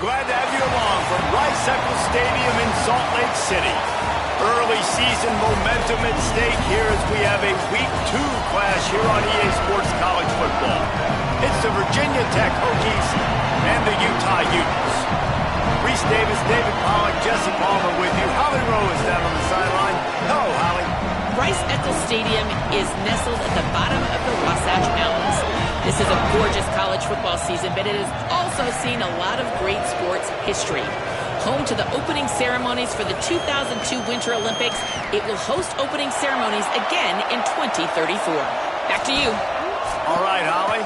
Glad to have you along from Rice-Eccles Stadium in Salt Lake City. Early season momentum at stake here as we have a Week 2 clash here on EA Sports College Football. It's the Virginia Tech Hokies and the Utah Utes. Reese Davis, David Pollock, Jesse Palmer with you. Holly Rowe is down on the sideline. Hello, Holly. Rice-Eccles Stadium is nestled at the bottom of the Wasatch Mountains. This is a gorgeous college football season, but it has also seen a lot of great sports history. Home to the opening ceremonies for the 2002 Winter Olympics, it will host opening ceremonies again in 2034. Back to you. All right, Holly.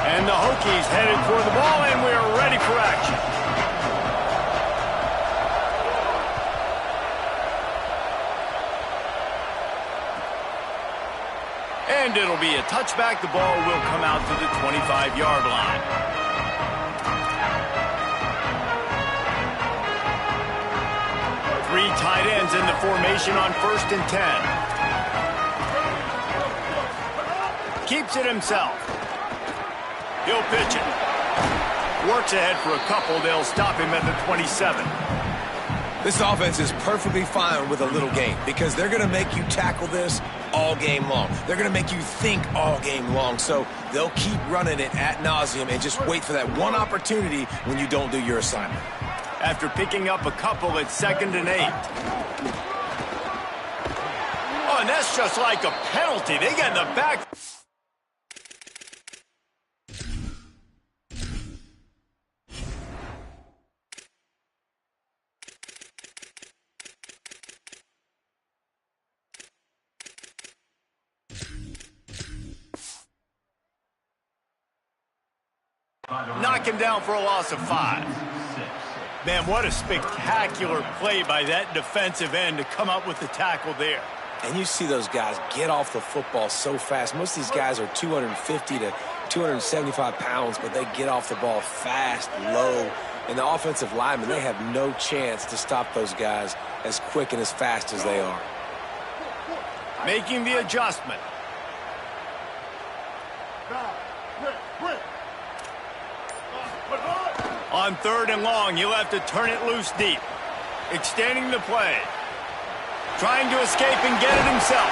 And the Hokies headed toward the ball, and we are ready for action. And it'll be a touchback. The ball will come out to the 25-yard line. Three tight ends in the formation on 1st and 10. Keeps it himself. He'll pitch it. Works ahead for a couple. They'll stop him at the 27. This offense is perfectly fine with a little game because they're going to make you tackle this all game long. They're going to make you think all game long. So they'll keep running it ad nauseum and just wait for that one opportunity when you don't do your assignment. After picking up a couple at 2nd and 8. Oh, and that's just like a penalty. They get in the back. Knock him down for a loss of 5. Man, what a spectacular play by that defensive end to come up with the tackle there. And you see those guys get off the football so fast. Most of these guys are 250 to 275 pounds, but they get off the ball fast, low. And the offensive linemen, they have no chance to stop those guys as quick and as fast as they are. Making the adjustment. On 3rd and long, he'll have to turn it loose deep. Extending the play. Trying to escape and get it himself.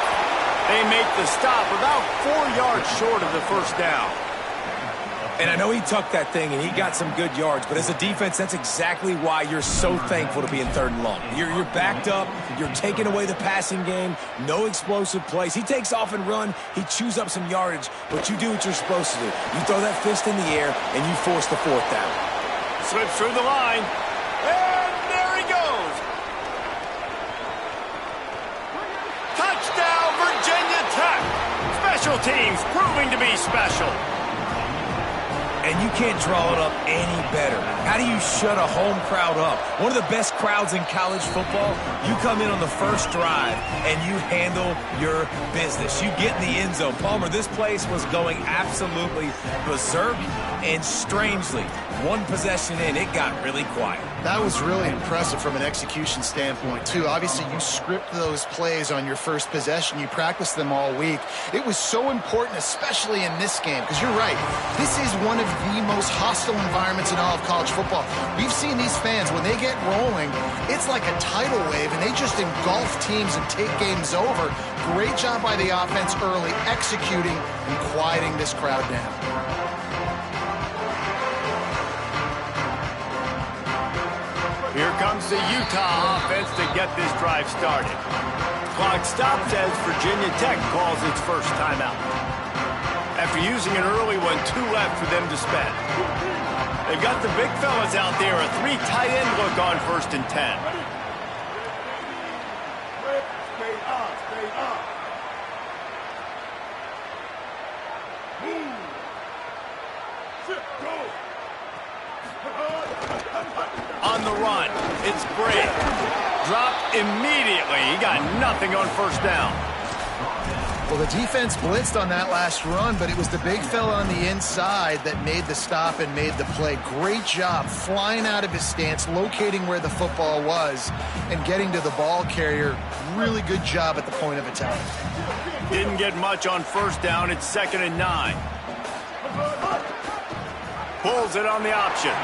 They make the stop about 4 yards short of the first down. And I know he tucked that thing and he got some good yards, but as a defense, that's exactly why you're so thankful to be in 3rd and long. You're backed up. You're taking away the passing game. No explosive plays. He takes off and run. He chews up some yardage, but you do what you're supposed to do. You throw that fist in the air and you force the 4th down. Slips through the line. And there he goes. Touchdown, Virginia Tech. Special teams proving to be special. And you can't draw it up any better. How do you shut a home crowd up? One of the best crowds in college football, you come in on the first drive and you handle your business. You get in the end zone. Palmer, this place was going absolutely berserk, and strangely, one possession in, it got really quiet. That was really impressive from an execution standpoint, too. Obviously, you script those plays on your first possession. You practice them all week. It was so important, especially in this game, because you're right. This is one of the most hostile environments in all of college football. We've seen these fans, when they get rolling, it's like a tidal wave, and they just engulf teams and take games over. Great job by the offense early, executing and quieting this crowd down. Here comes the Utah offense to get this drive started. Clock stops as Virginia Tech calls its first timeout. After using an early one, 2 left for them to spend. They've got the big fellas out there, a 3 tight end look on 1st and 10. On the run, it's Brady. Dropped immediately. He got nothing on 1st down. Well, the defense blitzed on that last run, but it was the big fella on the inside that made the stop and made the play. Great job flying out of his stance, locating where the football was, and getting to the ball carrier. Really good job at the point of attack. Didn't get much on first down. It's 2nd and 9. Pulls it on the option.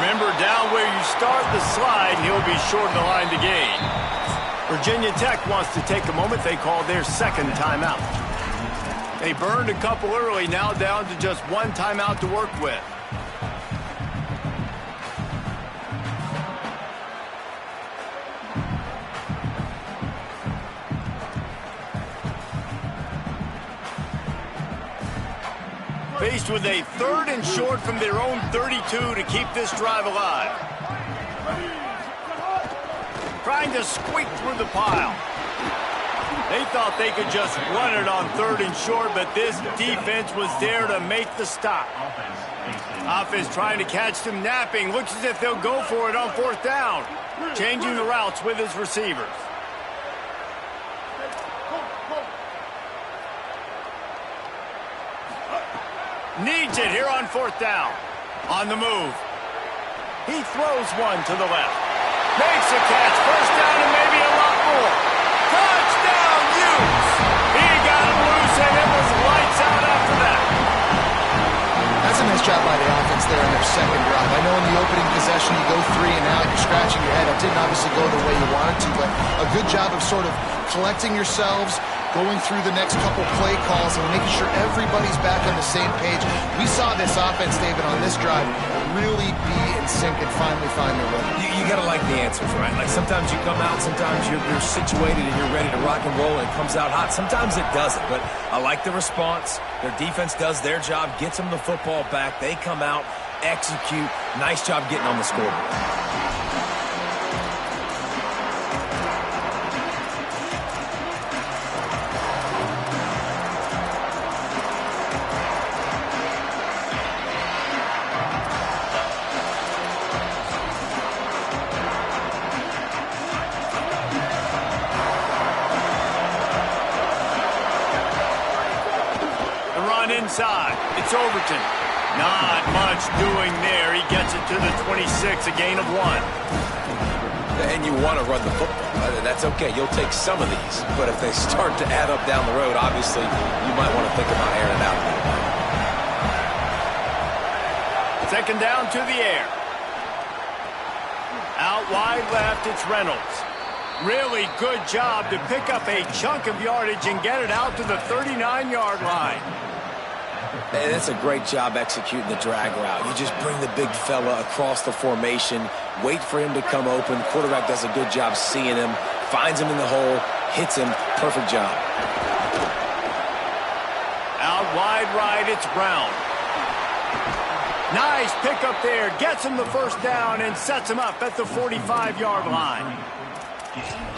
Remember, down where you start the slide, and he'll be short of the line to gain. Virginia Tech wants to take a moment. They called their second timeout. They burned a couple early, now down to just one timeout to work with. Faced with a 3rd and short from their own 32 to keep this drive alive. Trying to squeak through the pile. They thought they could just run it on 3rd and short, but this defense was there to make the stop. Offense trying to catch them napping. Looks as if they'll go for it on 4th down. Changing the routes with his receivers. Needs it here on 4th down. On the move. He throws one to the left. Makes a catch. 1st down and maybe a lot more. Touchdown, UTES! He got him loose and it was lights out after that. That's a nice job by the offense there on their second drive. I know in the opening possession you go 3 and out, you're scratching your head. It didn't obviously go the way you wanted to, but a good job of sort of collecting yourselves, going through the next couple play calls and making sure everybody's back on the same page. We saw this offense, David, on this drive really be in sync and finally find their rhythm. You got to like the answers, right? Like sometimes you come out, sometimes you're situated and you're ready to rock and roll and it comes out hot. Sometimes it doesn't, but I like the response. Their defense does their job, gets them the football back. They come out, execute. Nice job getting on the scoreboard. Inside, it's Overton. Not much doing there. He gets it to the 26, a gain of 1. And you want to run the football. That's okay. You'll take some of these. But if they start to add up down the road, obviously, you might want to think about airing it out a little bit. 2nd down to the air. Out wide left, it's Reynolds. Really good job to pick up a chunk of yardage and get it out to the 39-yard line. And it's a great job executing the drag route. You just bring the big fella across the formation, wait for him to come open. Quarterback does a good job seeing him, finds him in the hole, hits him. Perfect job. Out wide right, it's Brown. Nice pickup there. Gets him the 1st down and sets him up at the 45-yard line.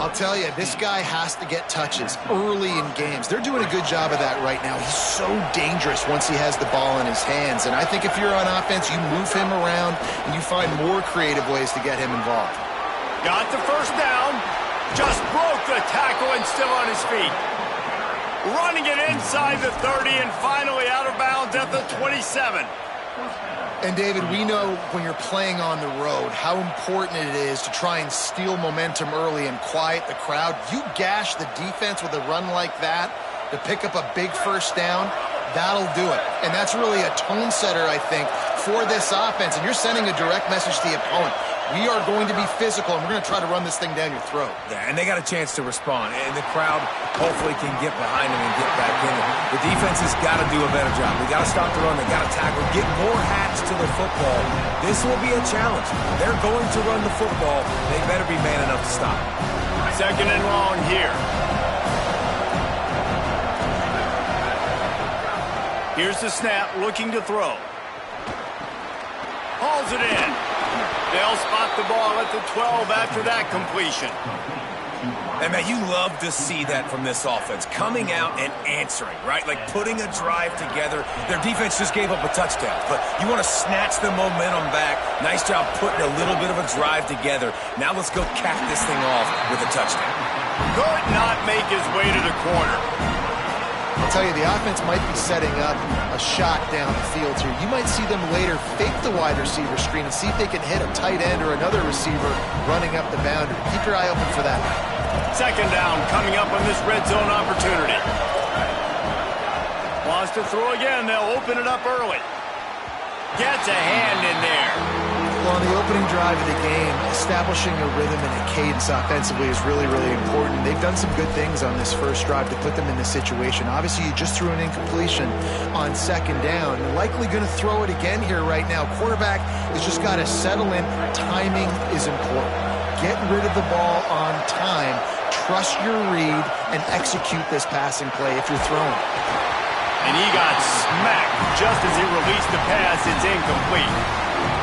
I'll tell you, this guy has to get touches early in games. They're doing a good job of that right now. He's so dangerous once he has the ball in his hands. And I think if you're on offense, you move him around and you find more creative ways to get him involved. Got the 1st down. Just broke the tackle and still on his feet. Running it inside the 30 and finally out of bounds at the 27. And, David, we know when you're playing on the road how important it is to try and steal momentum early and quiet the crowd. You gash the defense with a run like that to pick up a big 1st down, that'll do it. And that's really a tone setter, I think, for this offense. And you're sending a direct message to the opponent. We are going to be physical, and we're going to try to run this thing down your throat. Yeah, and they got a chance to respond, and the crowd hopefully can get behind them and get back in it. The defense has got to do a better job. They got to stop the run. They got to tackle, get more hats to the football. This will be a challenge. They're going to run the football. They better be man enough to stop. 2nd and long here. Here's the snap, looking to throw. Hauls it in. They'll spot the ball at the 12 after that completion. And, man, you love to see that from this offense, coming out and answering, right? Like putting a drive together. Their defense just gave up a touchdown, but you want to snatch the momentum back. Nice job putting a little bit of a drive together. Now let's go cap this thing off with a touchdown. Could not make his way to the corner. I'll tell you, the offense might be setting up a shot down the field here. You might see them later fake the wide receiver screen and see if they can hit a tight end or another receiver running up the boundary. Keep your eye open for that. Second down coming up on this red zone opportunity. Wants to throw again. They'll open it up early. Gets a hand in there. Well, on the opening drive of the game, establishing a rhythm and a cadence offensively is really, really important. They've done some good things on this first drive to put them in this situation. Obviously, you just threw an incompletion on second down. You're likely going to throw it again here right now. Quarterback has just got to settle in. Timing is important. Get rid of the ball on time. Trust your read and execute this passing play if you're throwing. And he got smacked just as he released the pass. It's incomplete.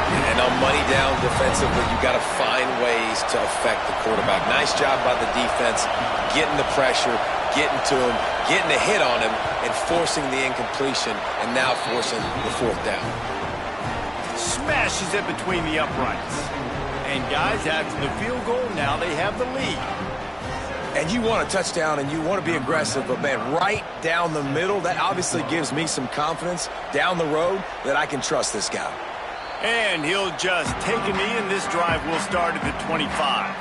And on money down defensively, you got to find ways to affect the quarterback. Nice job by the defense, getting the pressure, getting to him, getting a hit on him, and forcing the incompletion, and now forcing the fourth down. Smashes it between the uprights. And guys, after the field goal, now they have the lead. And you want a touchdown and you want to be aggressive, but man, right down the middle, that obviously gives me some confidence down the road that I can trust this guy. And he'll just take a knee, and this drive will start at the 25.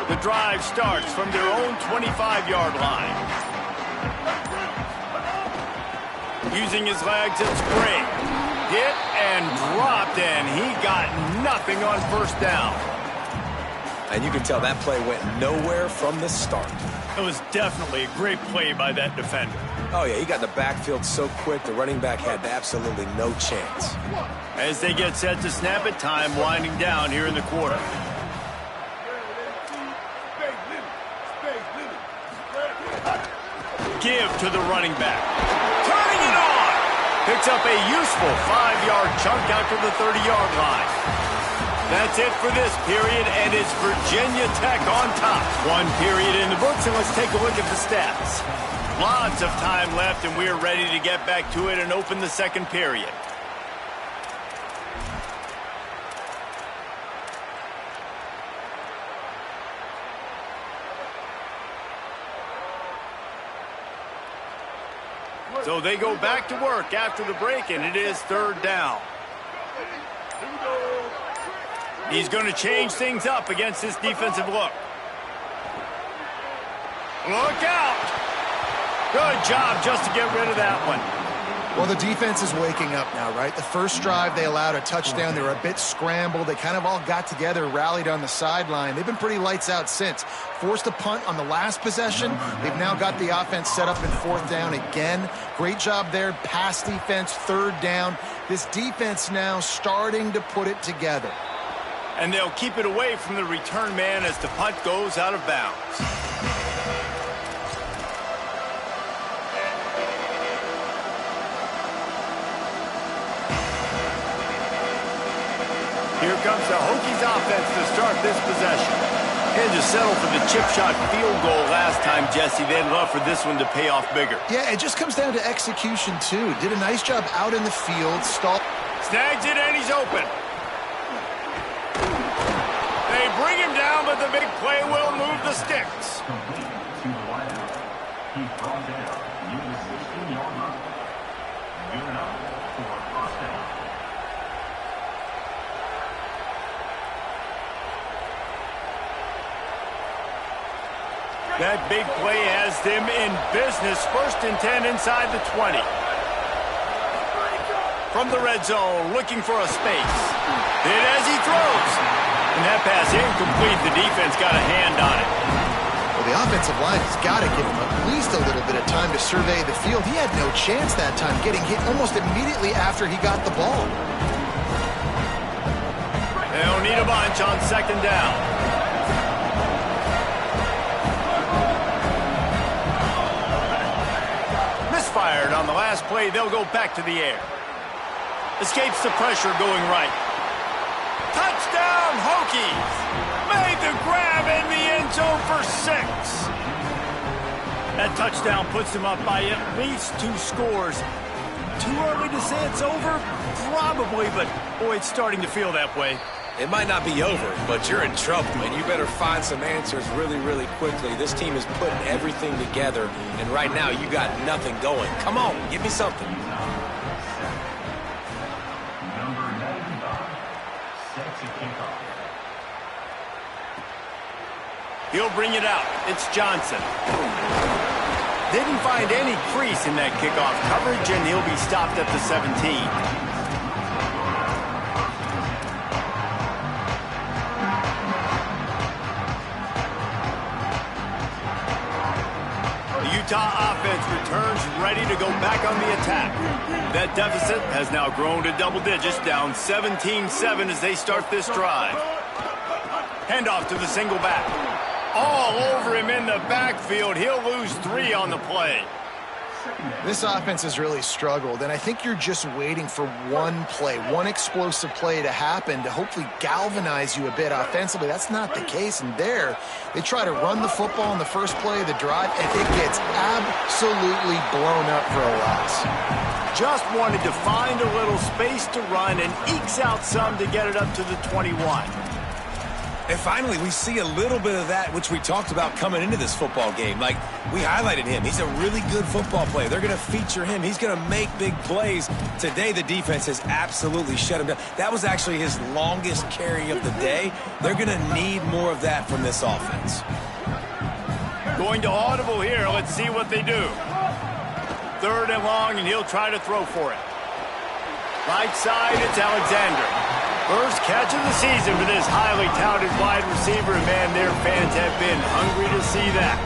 The drive starts from their own 25-yard line. Using his legs at spring. Hit and dropped, and he got nothing on first down. And you can tell that play went nowhere from the start. It was definitely a great play by that defender. Oh, yeah, he got in the backfield so quick, the running back had absolutely no chance. As they get set to snap it, time winding down here in the quarter. Give to the running back. Turning it on! Picks up a useful 5-yard chunk out to the 30-yard line. That's it for this period, and it's Virginia Tech on top. One period in the books, and let's take a look at the stats. Lots of time left, and we're ready to get back to it and open the second period. So they go back to work after the break, and it is third down. He's going to change things up against this defensive look. Look out! Good job just to get rid of that one. Well, the defense is waking up now, right? The first drive, they allowed a touchdown. They were a bit scrambled. They kind of all got together, rallied on the sideline. They've been pretty lights out since. Forced a punt on the last possession. They've now got the offense set up in fourth down again. Great job there. Pass defense, third down. This defense now starting to put it together. And they'll keep it away from the return man as the punt goes out of bounds. Here comes the Hokies offense to start this possession. Had to settle for the chip shot field goal last time, Jesse. They'd love for this one to pay off bigger. Yeah, it just comes down to execution, too. Did a nice job out in the field. Snags it, and he's open. They bring him down, but the big play will move the sticks. That big play has them in business. 1st and 10 inside the 20. From the red zone, looking for a space. Hit as he throws. And that pass incomplete. The defense got a hand on it. Well, the offensive line has got to give him at least a little bit of time to survey the field. He had no chance that time, getting hit almost immediately after he got the ball. They'll need a bunch on 2nd down. Misfired on the last play. They'll go back to the air. Escapes the pressure going right. Touchdown, Hokies! Made the grab in the end zone for 6. That touchdown puts them up by at least 2 scores. Too early to say it's over? Probably, but boy, it's starting to feel that way. It might not be over, but you're in trouble, and you better find some answers really, really quickly. This team is putting everything together, and right now you got nothing going. Come on, give me something. He'll bring it out. It's Johnson. Didn't find any crease in that kickoff coverage, and he'll be stopped at the 17. The Utah offense returns ready to go back on the attack. That deficit has now grown to double digits, down 17-7 as they start this drive. Handoff to the single back. All over him in the backfield. He'll lose 3 on the play. This offense has really struggled, and I think you're just waiting for one play, one explosive play to happen to hopefully galvanize you a bit offensively. That's not the case, and there they try to run the football in the first play of the drive, and it gets absolutely blown up for a loss. Just wanted to find a little space to run and ekes out some to get it up to the 21. And finally, we see a little bit of that, which we talked about coming into this football game. Like, we highlighted him. He's a really good football player. They're going to feature him. He's going to make big plays. Today, the defense has absolutely shut him down. That was actually his longest carry of the day. They're going to need more of that from this offense. Going to audible here. Let's see what they do. 3rd and long, and he'll try to throw for it. Right side, it's Alexander. First catch of the season for this highly touted wide receiver, and man, their fans have been hungry to see that.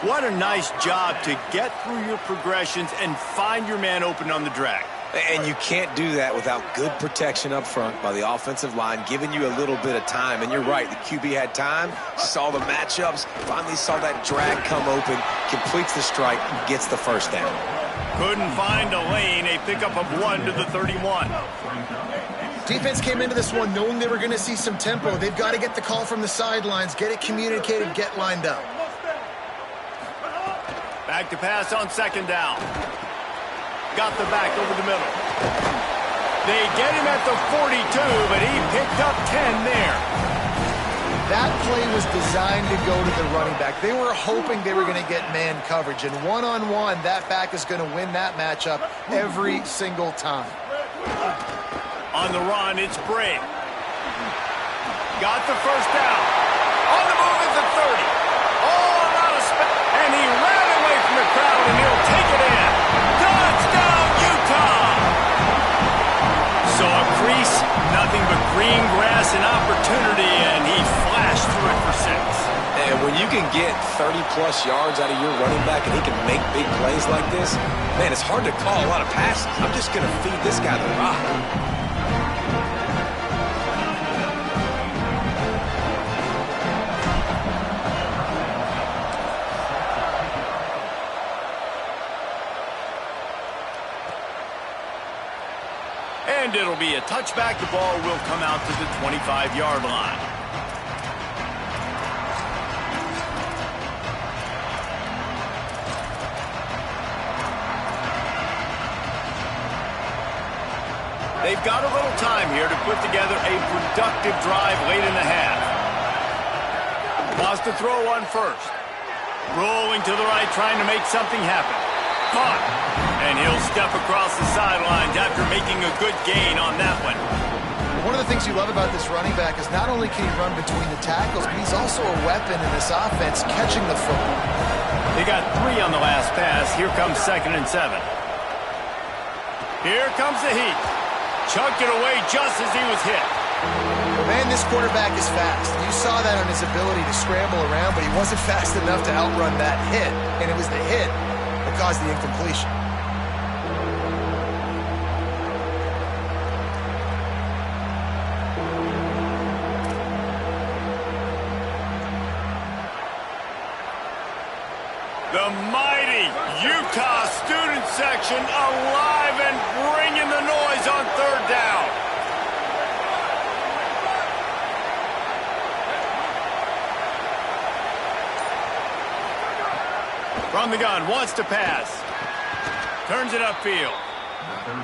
What a nice job to get through your progressions and find your man open on the drag. And you can't do that without good protection up front by the offensive line, giving you a little bit of time. And you're right, the QB had time, saw the matchups, finally saw that drag come open, completes the strike, gets the first down. Couldn't find a lane, a pickup of 1 to the 31. Defense came into this one knowing they were going to see some tempo. They've got to get the call from the sidelines, get it communicated, get lined up. Back to pass on 2nd down. Got the back over the middle. They get him at the 42, but he picked up 10 there. That play was designed to go to the running back. They were hoping they were going to get man coverage, and one-on-one, that back is going to win that matchup every single time. On the run, it's Bray. Got the first down. On the move at the 30. Oh, a lot of space. And he ran away from the crowd, and he'll take it in. Touchdown, Utah! Saw a crease, nothing but green grass and opportunity, and he flashed through it for 6. And when you can get 30-plus yards out of your running back and he can make big plays like this, man, it's hard to call a lot of passes. I'm just going to feed this guy the rock. And it'll be a touchback. The ball will come out to the 25-yard line. They've got a little time here to put together a productive drive late in the half. Wants to throw on first. Rolling to the right, trying to make something happen. Caught. And he'll step across the sidelines after making a good gain on that one. One of the things you love about this running back is not only can he run between the tackles, but he's also a weapon in this offense catching the football. They got 3 on the last pass. Here comes 2nd and 7. Here comes the heat. Chucked it away just as he was hit. Well, man, this quarterback is fast. You saw that on his ability to scramble around, but he wasn't fast enough to outrun that hit. And it was the hit that caused the incompletion. The mighty Utah student section alive and bringing the noise on 3rd down. From the gun, wants to pass. Turns it upfield.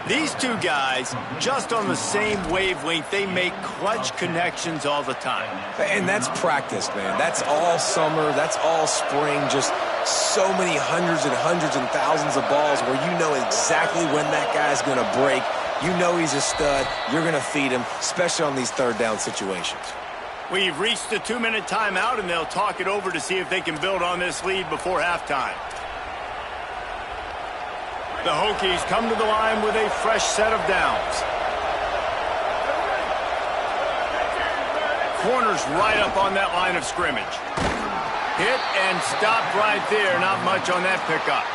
These two guys, just on the same wavelength, they make clutch connections all the time. And that's practice, man. That's all summer. That's all spring. Just so many hundreds and thousands of balls where you know exactly when that guy's going to break. You know he's a stud. You're going to feed him, especially on these 3rd down situations. We've reached the 2-minute timeout, and they'll talk it over to see if they can build on this lead before halftime. The Hokies come to the line with a fresh set of downs. Corners right up on that line of scrimmage. Hit and stopped right there. Not much on that pickup.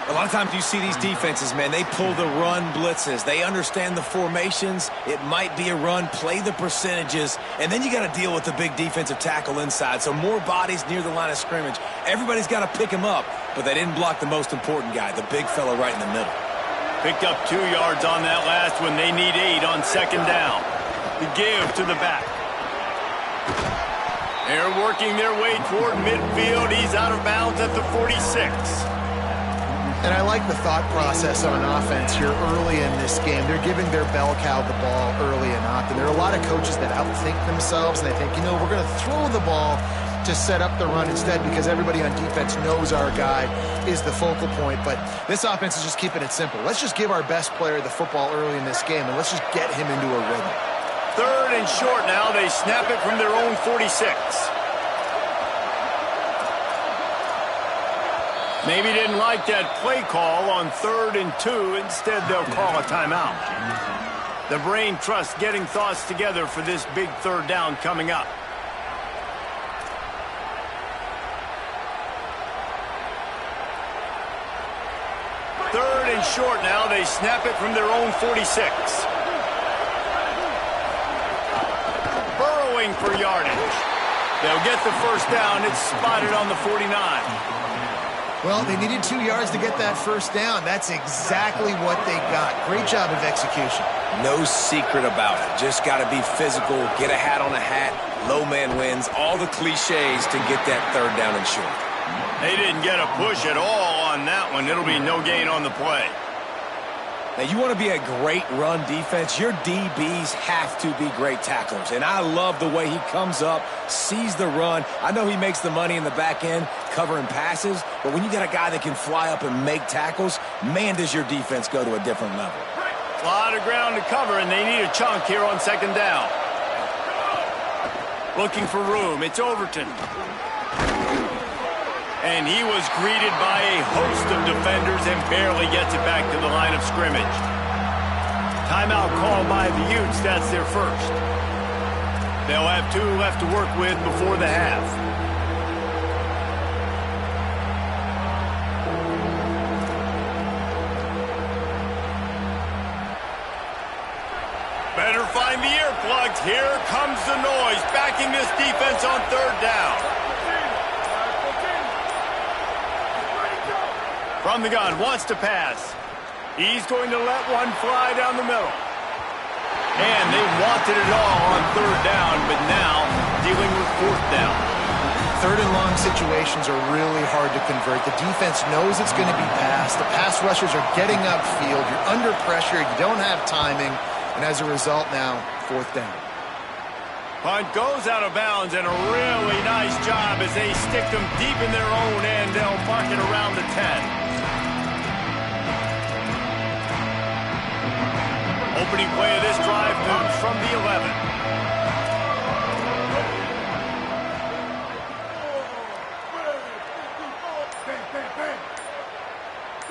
A lot of times you see these defenses, man, they pull the run blitzes. They understand the formations. It might be a run, play the percentages, and then you got to deal with the big defensive tackle inside. So more bodies near the line of scrimmage. Everybody's got to pick him up, but they didn't block the most important guy, the big fella right in the middle. Picked up 2 yards on that last one. They need 8 on 2nd down. The give to the back. They're working their way toward midfield. He's out of bounds at the 46. And I like the thought process on offense here early in this game. They're giving their bell cow the ball early and often. There are a lot of coaches that outthink themselves, and they think, you know, we're going to throw the ball to set up the run instead because everybody on defense knows our guy is the focal point. But this offense is just keeping it simple. Let's just give our best player the football early in this game, and let's just get him into a rhythm. 3rd and short now. They snap it from their own 46. Maybe didn't like that play call on 3rd and 2. Instead, they'll call a timeout. The brain trust getting thoughts together for this big 3rd down coming up. Third and short now. They snap it from their own 46. Burrowing for yardage. They'll get the 1st down. It's spotted on the 49. Well, they needed 2 yards to get that 1st down. That's exactly what they got. Great job of execution. No secret about it. Just got to be physical, get a hat on a hat, low man wins, all the cliches to get that 3rd down and short. They didn't get a push at all on that one. It'll be no gain on the play. Now, you want to be a great run defense, your DBs have to be great tacklers. And I love the way he comes up, sees the run. I know he makes the money in the back end covering passes, but when you got a guy that can fly up and make tackles, man, does your defense go to a different level. A lot of ground to cover, and they need a chunk here on 2nd down. Looking for room. It's Overton. And he was greeted by a host of defenders and barely gets it back to the line of scrimmage. Timeout called by the Utes. That's their 1st. They'll have 2 left to work with before the half. Better find the earplugs. Here comes the noise, backing this defense on 3rd down. From the gun, wants to pass. He's going to let one fly down the middle. And they wanted it all on 3rd down, but now dealing with 4th down. 3rd and long situations are really hard to convert. The defense knows it's going to be passed. The pass rushers are getting upfield. You're under pressure. You don't have timing. And as a result now, 4th down. Punt goes out of bounds, and a really nice job as they stick them deep in their own end. They'll mark it around the 10. opening play of this drive comes from the 11.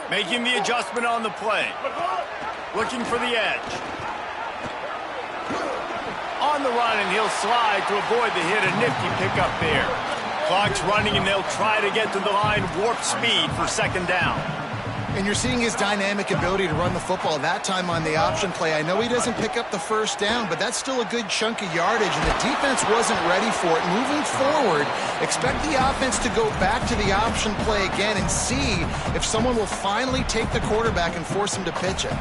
Making the adjustment on the play. Looking for the edge. On the run, and he'll slide to avoid the hit. A nifty pickup there. Clock's running, and they'll try to get to the line warp speed for second down. And you're seeing his dynamic ability to run the football that time on the option play. I know he doesn't pick up the first down, but that's still a good chunk of yardage, and the defense wasn't ready for it. Moving forward, expect the offense to go back to the option play again and see if someone will finally take the quarterback and force him to pitch it.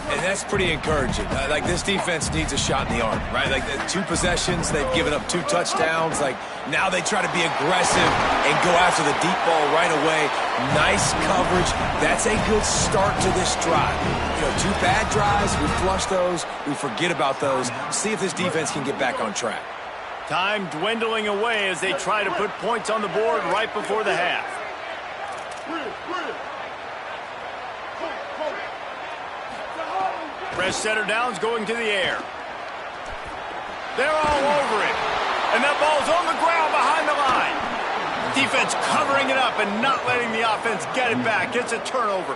And that's pretty encouraging. Like, this defense needs a shot in the arm, right? Like, the 2 possessions, they've given up 2 touchdowns. Like, now they try to be aggressive and go after the deep ball right away. Nice coverage. That's a good start to this drive. You know, 2 bad drives, we flush those, we forget about those. See if this defense can get back on track. Time dwindling away as they try to put points on the board right before the half. Fresh setter downs going to the air. They're all over it. And that ball's on the ground behind the line. Defense covering it up and not letting the offense get it back. It's a turnover.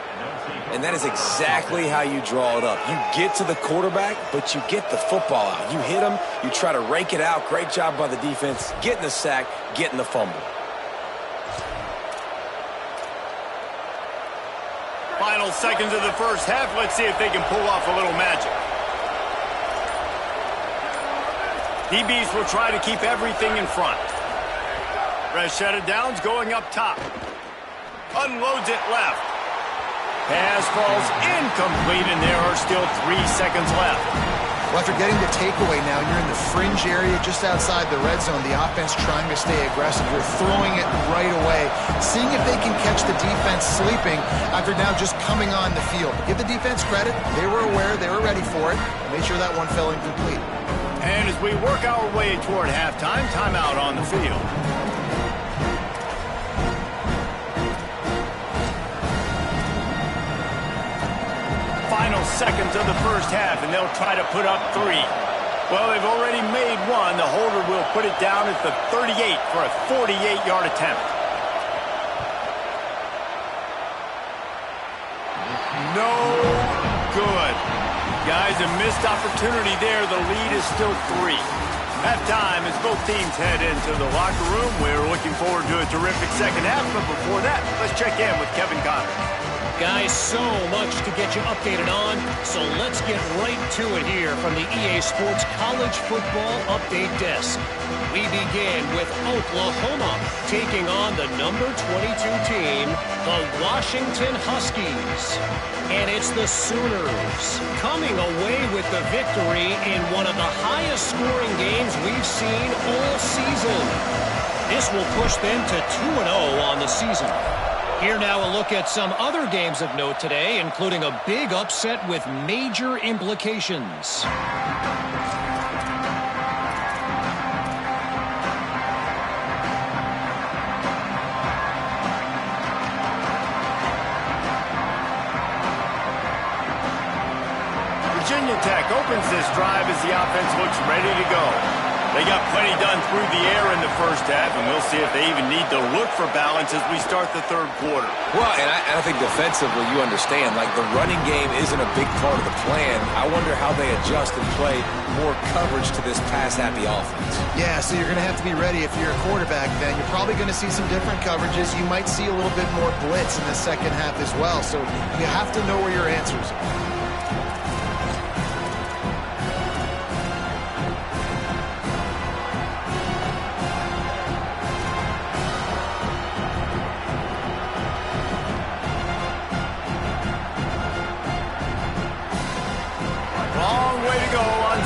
And that is exactly how you draw it up. You get to the quarterback, but you get the football out. You hit him, you try to rake it out. Great job by the defense, getting the sack, getting the fumble. Final seconds of the first half. Let's see if they can pull off a little magic. DBs will try to keep everything in front. Fresh set of downs going up top. Unloads it left. Pass falls incomplete, and there are still 3 seconds left. Well, after getting the takeaway now, you're in the fringe area just outside the red zone. The offense trying to stay aggressive. You're throwing it right away, seeing if they can catch the defense sleeping after now just coming on the field. Give the defense credit. They were aware. They were ready for it. Made sure that one fell incomplete. And as we work our way toward halftime, timeout on the field. Final seconds of the first half, and they'll try to put up 3. Well, they've already made 1. The holder will put it down at the 38 for a 48-yard attempt. No good. Guys, a missed opportunity there. The lead is still 3. Halftime as both teams head into the locker room. We're looking forward to a terrific second half, but before that, let's check in with Kevin Connors. Guys, so much to get you updated on, so let's get right to it here from the EA Sports College Football Update Desk. We begin with Oklahoma taking on the number 22 team, the Washington Huskies. And it's the Sooners coming away with the victory in one of the highest scoring games we've seen all season. This will push them to 2-0 on the season. Here now a look at some other games of note today, including a big upset with major implications. Virginia Tech opens this drive as the offense looks ready to go. They got plenty done through the air in the first half, and we'll see if they even need to look for balance as we start the third quarter. Well, and I think defensively, you understand, like the running game isn't a big part of the plan. I wonder how they adjust and play more coverage to this pass-happy offense. Yeah, so you're going to have to be ready if you're a quarterback then. You're probably going to see some different coverages. You might see a little bit more blitz in the second half as well, so you have to know where your answers are.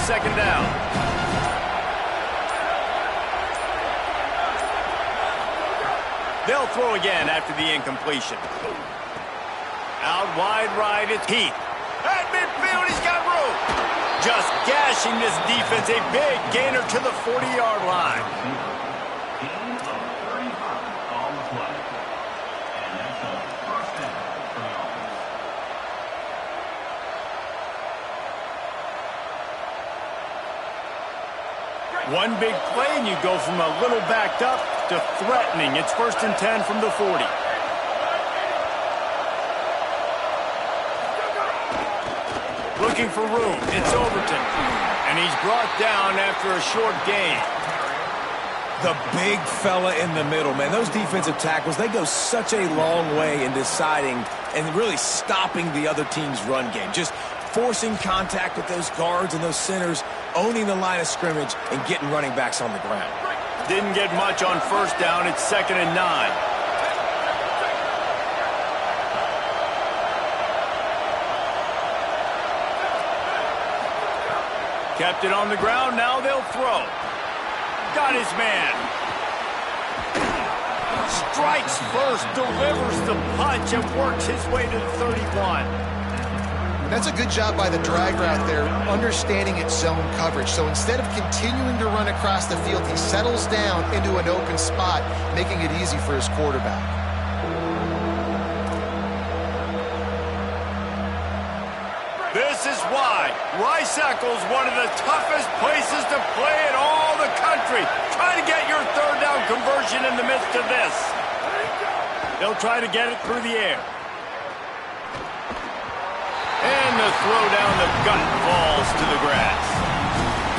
Second down. They'll throw again after the incompletion. Out wide right, it's Heath. At midfield, he's got room. Just gashing this defense. A big gainer to the 40-yard line. One big play, and you go from a little backed up to threatening. It's 1st and 10 from the 40. Looking for room. It's Overton. And he's brought down after a short gain. The big fella in the middle, man. Those defensive tackles, they go such a long way in deciding and really stopping the other team's run game. Just forcing contact with those guards and those centers, owning the line of scrimmage, and getting running backs on the ground. Didn't get much on 1st down. It's 2nd and 9. Kept it on the ground. Now they'll throw. Got his man. Strikes first, delivers the punch, and works his way to the 31. That's a good job by the drag route there, understanding its zone coverage. So instead of continuing to run across the field, he settles down into an open spot, making it easy for his quarterback. This is why Rice-Eccles, one of the toughest places to play in all the country. Try to get your 3rd down conversion in the midst of this. They'll try to get it through the air. And the throw down the gut falls to the grass.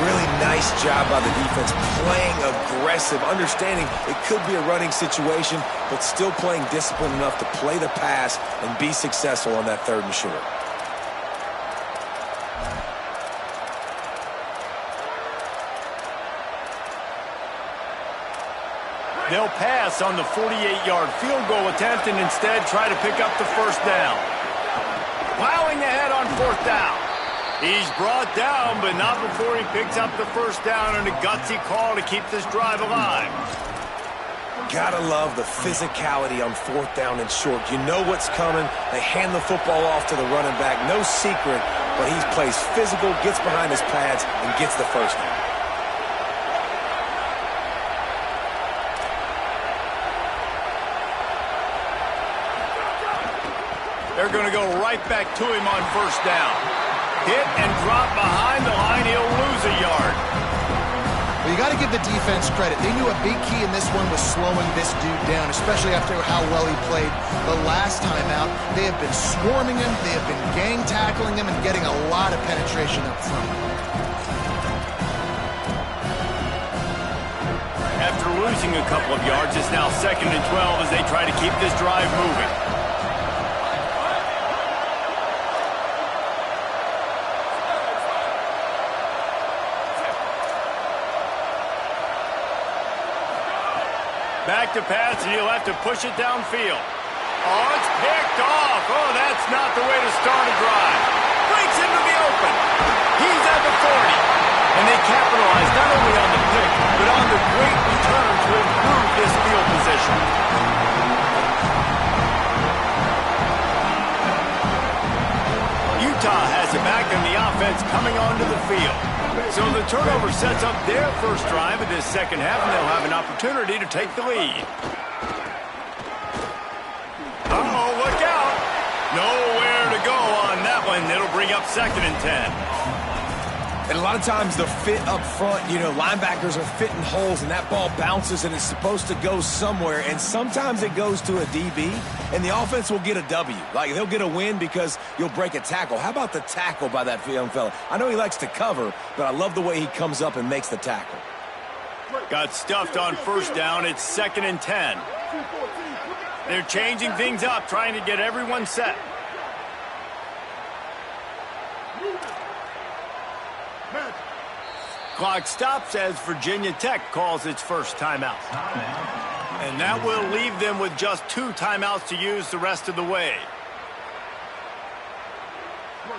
Really nice job by the defense, playing aggressive, understanding it could be a running situation, but still playing disciplined enough to play the pass and be successful on that 3rd and short. They'll pass on the 48-yard field goal attempt and instead try to pick up the 1st down. Plowing ahead on 4th down. He's brought down, but not before he picks up the 1st down and a gutsy call to keep this drive alive. Gotta love the physicality on 4th down and short. You know what's coming. They hand the football off to the running back. No secret, but he plays physical, gets behind his pads, and gets the 1st down. They're going to go right back to him on 1st down. Hit and drop behind the line. He'll lose a yard. Well, you got to give the defense credit. They knew a big key in this one was slowing this dude down, especially after how well he played the last time out. They have been swarming him. They have been gang tackling him and getting a lot of penetration up front. After losing a couple of yards, it's now 2nd and 12 as they try to keep this drive moving. Back to pass, and he'll have to push it downfield. Oh, it's picked off. Oh, that's not the way to start a drive. Breaks into the open. He's at the 40. And they capitalize not only on the pick, but on the great return to improve this field position. Utah has it back in the offense coming onto the field. So the turnover sets up their 1st drive of this 2nd half, and they'll have an opportunity to take the lead. Uh-oh, look out. Nowhere to go on that one. It'll bring up 2nd and 10. And a lot of times the fit up front, you know, linebackers are fitting holes, and that ball bounces, and it's supposed to go somewhere. And sometimes it goes to a DB, and the offense will get a W. Like, they'll get a win because you'll break a tackle. How about the tackle by that young fella? I know he likes to cover, but I love the way he comes up and makes the tackle. Got stuffed on 1st down. It's 2nd and 10. They're changing things up, trying to get everyone set. Clock stops as Virginia Tech calls its 1st timeout. And that will leave them with just 2 timeouts to use the rest of the way.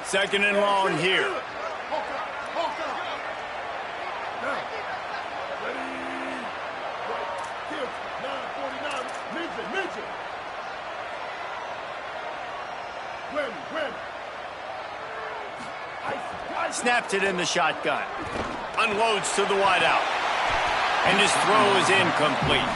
2nd and long here. Snaps it in the shotgun. Unloads to the wideout. And his throw is incomplete.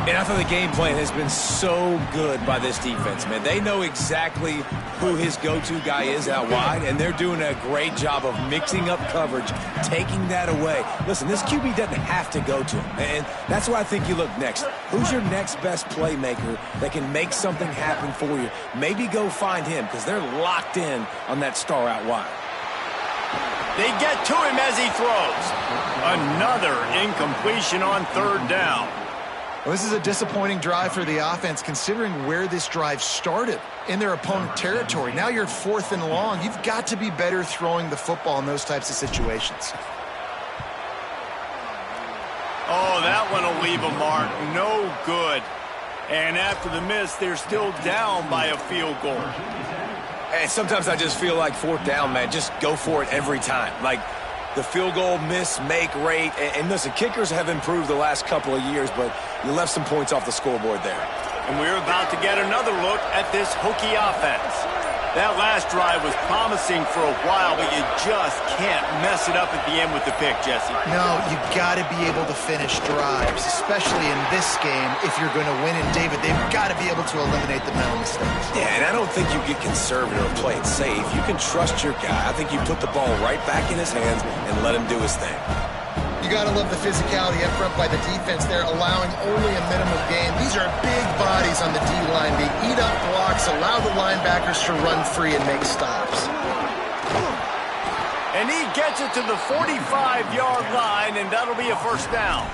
And I thought the game plan has been so good by this defense, man. They know exactly who his go-to guy is out wide, and they're doing a great job of mixing up coverage, taking that away. Listen, this QB doesn't have to go to him, and that's why I think you look next. Who's your next best playmaker that can make something happen for you? Maybe go find him, because they're locked in on that star out wide. They get to him as he throws. Another incompletion on third down. Well, this is a disappointing drive for the offense, considering where this drive started, in their opponent territory. Now you're at 4th and long. You've got to be better throwing the football in those types of situations. Oh, that one will leave a mark. No good. And after the miss, they're still down by a field goal. And sometimes I just feel like 4th down, man, just go for it every time. Like, the field goal miss, make rate. And listen, kickers have improved the last couple of years, but you left some points off the scoreboard there. And we're about to get another look at this Hokie offense. That last drive was promising for a while, but you just can't mess it up at the end with the pick, Jesse. No, you got to be able to finish drives, especially in this game if you're going to win. And, David, they've got to be able to eliminate the mental mistakes. Yeah, and I don't think you get conservative or play it safe. You can trust your guy. I think you put the ball right back in his hands and let him do his thing. You got to love the physicality up front by the defense. They're allowing only a minimum gain. These are big bodies on the D-line. They eat up blocks, allow the linebackers to run free and make stops. And he gets it to the 45-yard line, and that'll be a first down.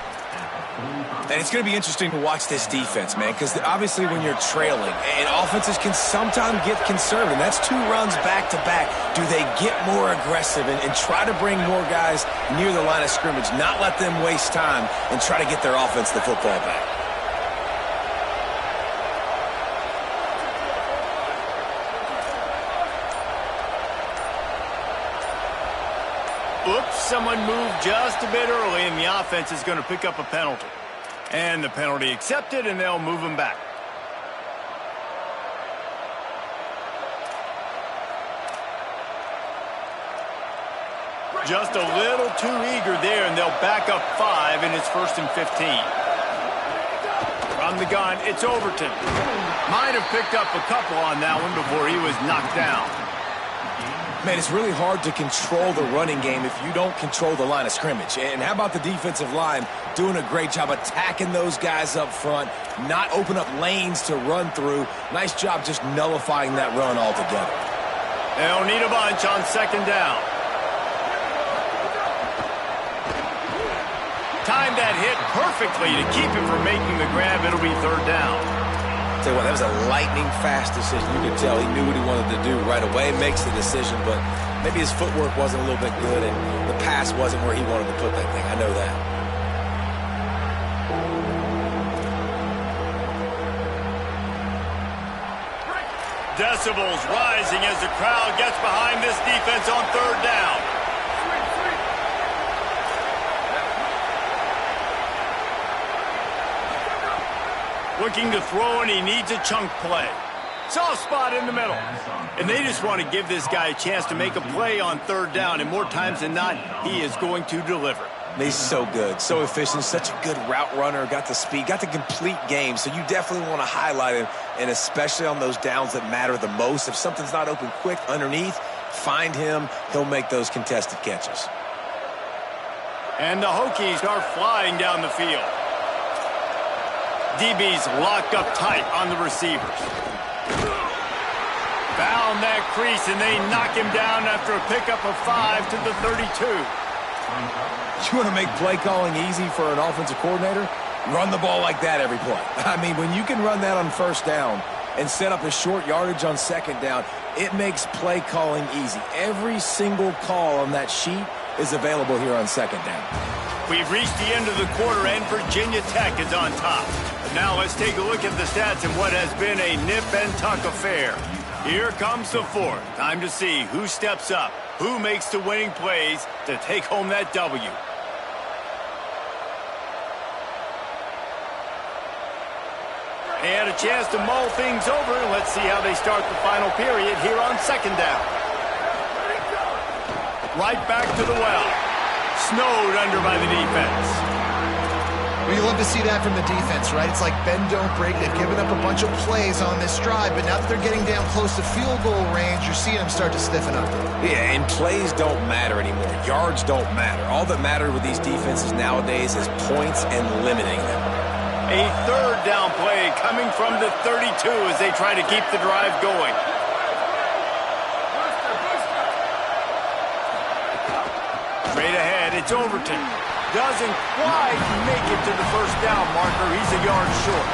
And it's going to be interesting to watch this defense, man, because obviously when you're trailing, and offenses can sometimes get conservative, and that's 2 runs back-to-back. Do they get more aggressive and try to bring more guys near the line of scrimmage, not let them waste time, and try to get their offense the football back? Oops, someone moved just a bit early, and the offense is going to pick up a penalty. And the penalty accepted, and they'll move him back. Just a little too eager there, and they'll back up 5, and it's 1st and 15. From the gun, it's Overton. Might have picked up a couple on that one before he was knocked down. Man, it's really hard to control the running game if you don't control the line of scrimmage. And how about the defensive line doing a great job attacking those guys up front, not open up lanes to run through. Nice job just nullifying that run altogether. They'll need a bunch on 2nd down. Timed that hit perfectly to keep him from making the grab. It'll be 3rd down. Tell you what, that was a lightning-fast decision. You could tell he knew what he wanted to do right away, makes the decision, but maybe his footwork wasn't a little bit good, and the pass wasn't where he wanted to put that thing. I know that. Decibels rising as the crowd gets behind this defense on 3rd down. Looking to throw, and he needs a chunk play. Soft spot in the middle. And they just want to give this guy a chance to make a play on 3rd down, and more times than not, he is going to deliver. He's so good, so efficient, such a good route runner, got the speed, got the complete game, so you definitely want to highlight him, and especially on those downs that matter the most. If something's not open quick underneath, find him. He'll make those contested catches. And the Hokies are flying down the field. DB's locked up tight on the receivers. Found that crease, and they knock him down after a pickup of 5 to the 32. You want to make play calling easy for an offensive coordinator? Run the ball like that every play. I mean, when you can run that on 1st down and set up a short yardage on 2nd down, it makes play calling easy. Every single call on that sheet is available here on 2nd down. We've reached the end of the quarter, and Virginia Tech is on top. Now let's take a look at the stats in what has been a nip-and-tuck affair. Here comes the 4th. Time to see who steps up, who makes the winning plays to take home that W. They had a chance to mull things over, and let's see how they start the final period here on 2nd down. Right back to the well. Snowed under by the defense. Well, you love to see that from the defense, right? It's like bend, don't break. They've given up a bunch of plays on this drive, but now that they're getting down close to field goal range, you're seeing them start to stiffen up. Yeah, and plays don't matter anymore. Yards don't matter. All that matters with these defenses nowadays is points and limiting them. A third down play coming from the 32 as they try to keep the drive going. Straight ahead, it's Overton. Doesn't quite make it to the first down marker. He's a yard short.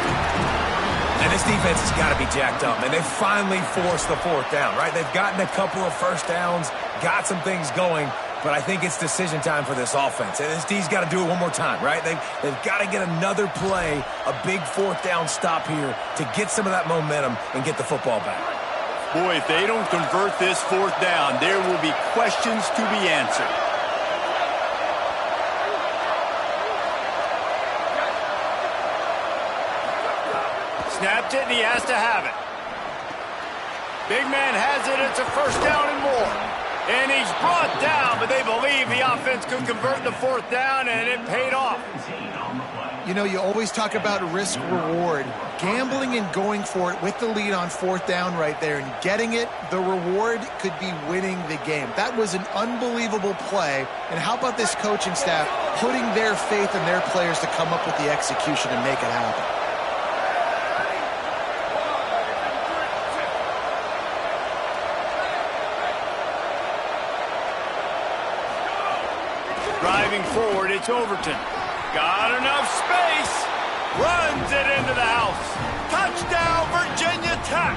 And this defense has got to be jacked up, man. They finally forced the fourth down, right? They've gotten a couple of first downs, got some things going, but I think it's decision time for this offense. And this D's got to do it one more time, right? They've got to get another play, a big fourth down stop here to get some of that momentum and get the football back. Boy, if they don't convert this fourth down, there will be questions to be answered. Snapped it, and he has to have it. Big man has it. It's a first down and more. And he's brought down, but they believe the offense could convert the fourth down, and it paid off. You know, you always talk about risk-reward. Gambling and going for it with the lead on fourth down right there and getting it, the reward could be winning the game. That was an unbelievable play. And how about this coaching staff putting their faith in their players to come up with the execution and make it happen? Driving forward, it's Overton. Got enough space. Runs it into the house. Touchdown, Virginia Tech.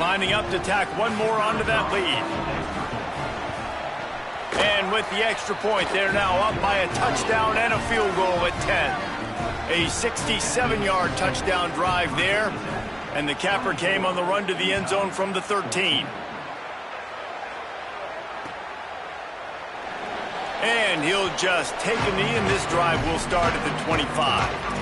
Lining up to tack one more onto that lead. And with the extra point, they're now up by a touchdown and a field goal at 10. A 67-yard touchdown drive there. And the capper came on the run to the end zone from the 13. And he'll just take a knee, and this drive will start at the 25.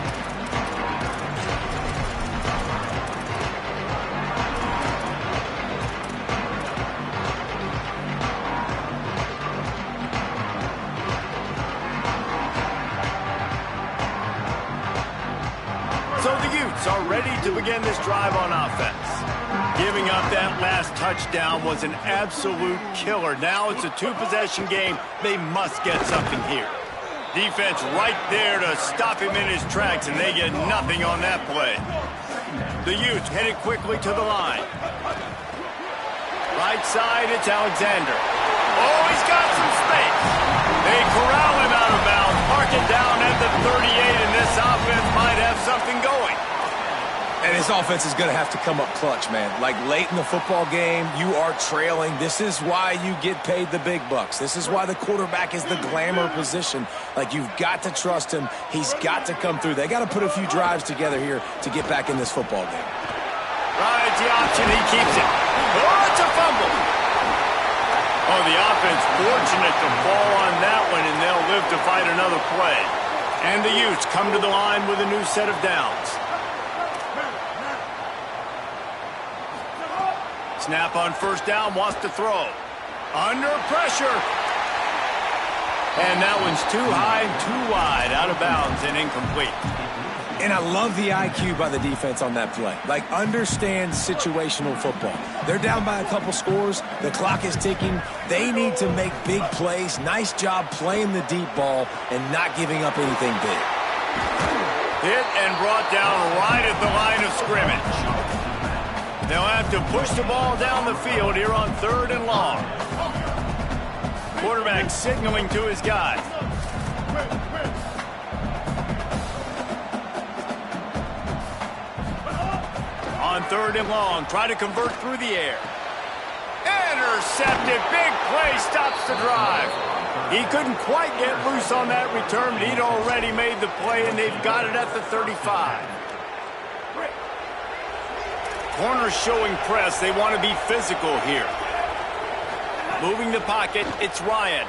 So the Utes are ready to begin this drive on offense. Giving up that last touchdown was an absolute killer. Now it's a two-possession game. They must get something here. Defense right there to stop him in his tracks, and they get nothing on that play. The Utes headed quickly to the line. Right side, it's Alexander. Oh, he's got some space. They corral him out of bounds, mark it down at the 38, and this offense might have something going. And this offense is going to have to come up clutch, man. Like late in the football game, you are trailing. This is why you get paid the big bucks. This is why the quarterback is the glamour position. Like, you've got to trust him. He's got to come through. They got to put a few drives together here to get back in this football game. Rides the option. He keeps it. Oh, it's a fumble. Oh, the offense fortunate to fall on that one, and they'll live to fight another play. And the Utes come to the line with a new set of downs. Snap on first down, wants to throw. Under pressure. And that one's too high and too wide, out of bounds and incomplete. And I love the IQ by the defense on that play. Like, understand situational football. They're down by a couple scores. The clock is ticking. They need to make big plays. Nice job playing the deep ball and not giving up anything big. Hit and brought down right at the line of scrimmage. They'll have to push the ball down the field here on 3rd and long. Quarterback signaling to his guy. On 3rd and long, try to convert through the air. Intercepted, big play, stops the drive. He couldn't quite get loose on that return, but he'd already made the play, and they've got it at the 35. Corners showing press. They want to be physical here. Moving the pocket, it's Ryan.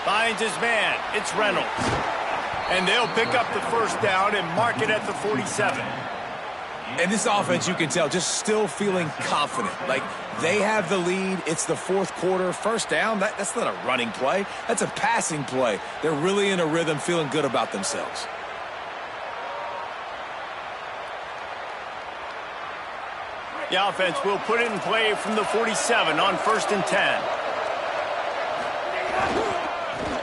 Finds his man, it's Reynolds. And they'll pick up the first down and mark it at the 47. And this offense, you can tell, just still feeling confident. Like, they have the lead. It's the fourth quarter. First down, that's not a running play. That's a passing play. They're really in a rhythm, feeling good about themselves. The offense will put it in play from the 47 on 1st and 10.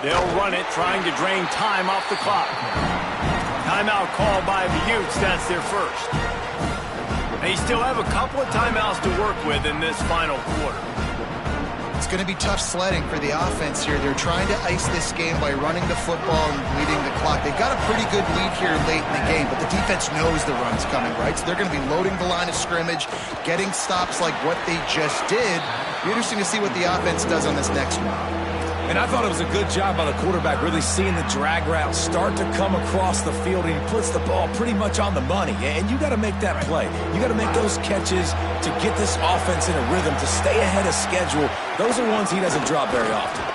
They'll run it, trying to drain time off the clock. Timeout called by the Utes. That's their first. They still have a couple of timeouts to work with in this final quarter. It's going to be tough sledding for the offense here. They're trying to ice this game by running the football and leading the clock. They've got a pretty good lead here late in the game, but the defense knows the run's coming, right? So they're going to be loading the line of scrimmage, getting stops like what they just did. It'll be interesting to see what the offense does on this next one. And I thought it was a good job by the quarterback, really seeing the drag route start to come across the field, and he puts the ball pretty much on the money. And you got to make that play. You got to make those catches to get this offense in a rhythm, to stay ahead of schedule. Those are ones he doesn't drop very often.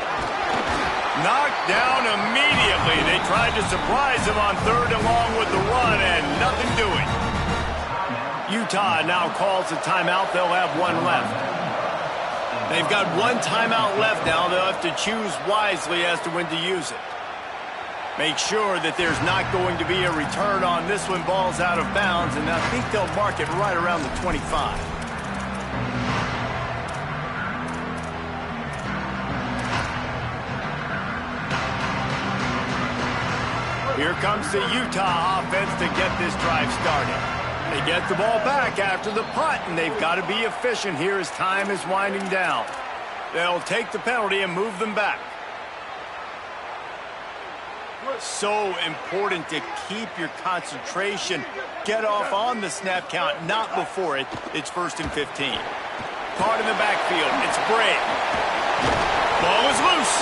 Knocked down immediately. They tried to surprise him on 3rd and long with the run, and nothing doing. Utah now calls a timeout. They'll have one left. They've got one timeout left now. They'll have to choose wisely as to when to use it. Make sure that there's not going to be a return on this one. Ball's out of bounds, and I think they'll mark it right around the 25. Here comes the Utah offense to get this drive started. They get the ball back after the punt, and they've got to be efficient here as time is winding down. They'll take the penalty and move them back. So important to keep your concentration. Get off on the snap count, not before it. It's 1st and 15. Caught in the backfield. It's Bray. Ball is loose.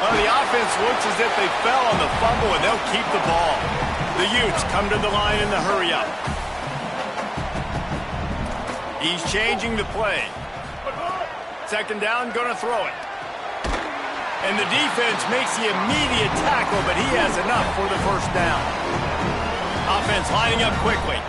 Well, the offense looks as if they fell on the fumble, and they'll keep the ball. The Utes come to the line in the hurry-up. He's changing the play. 2nd down, going to throw it. And the defense makes the immediate tackle, but he has enough for the 1st down. Offense lining up quickly.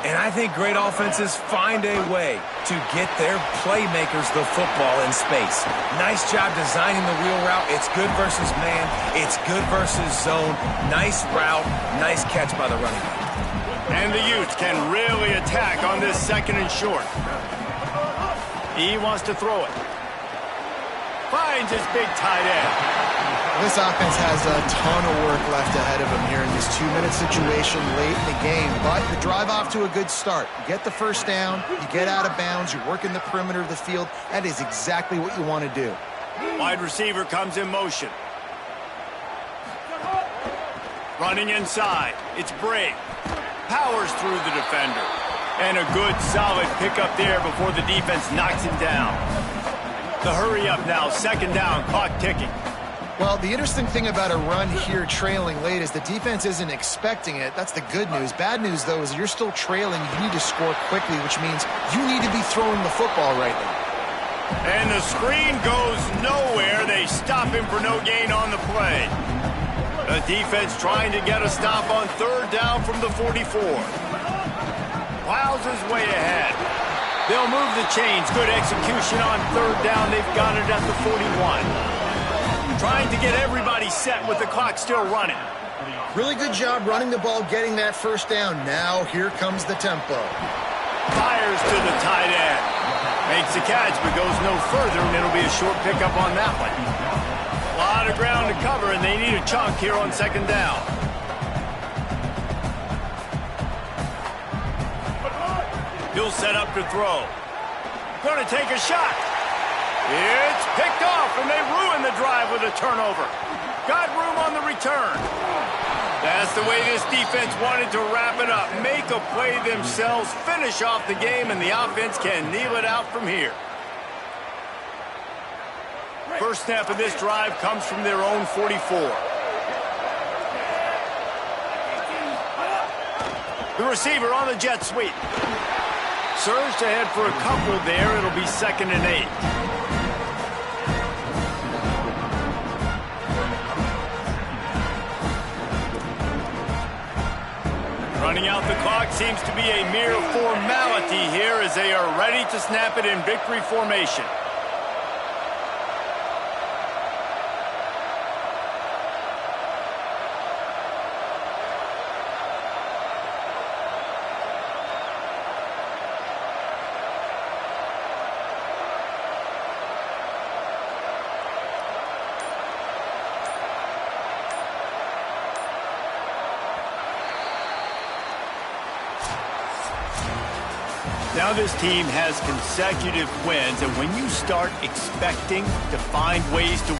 And I think great offenses find a way to get their playmakers the football in space. Nice job designing the wheel route. It's good versus man. It's good versus zone. Nice route. Nice catch by the running back. And the Utes can really attack on this 2nd and short. He wants to throw it. Finds his big tight end. This offense has a ton of work left ahead of them here in this 2-minute situation late in the game. But the drive off to a good start. You get the 1st down, you get out of bounds, you're working the perimeter of the field. That is exactly what you want to do. Wide receiver comes in motion. Running inside. It's Bray. Powers through the defender. And a good, solid pickup there before the defense knocks him down. The hurry up now. 2nd down. Clock ticking. Well, the interesting thing about a run here trailing late is the defense isn't expecting it. That's the good news. Bad news, though, is you're still trailing. You need to score quickly, which means you need to be throwing the football right now. And the screen goes nowhere. They stop him for no gain on the play. The defense trying to get a stop on 3rd down from the 44. Plows his way ahead. They'll move the chains. Good execution on 3rd down. They've got it at the 41. Trying to get everybody set with the clock still running. Really good job running the ball, getting that 1st down. Now here comes the tempo. Fires to the tight end. Makes the catch but goes no further, and it'll be a short pickup on that one. A lot of ground to cover, and they need a chunk here on 2nd down. He'll set up to throw. Going to take a shot. It's picked off, and they ruin the drive with a turnover. Got room on the return. That's the way this defense wanted to wrap it up. Make a play themselves, finish off the game, and the offense can kneel it out from here. First snap of this drive comes from their own 44. The receiver on the jet sweep. Surged ahead for a couple there. It'll be 2nd and 8. Running out the clock seems to be a mere formality here as they are ready to snap it in victory formation. Now this team has consecutive wins, and when you start expecting to find ways to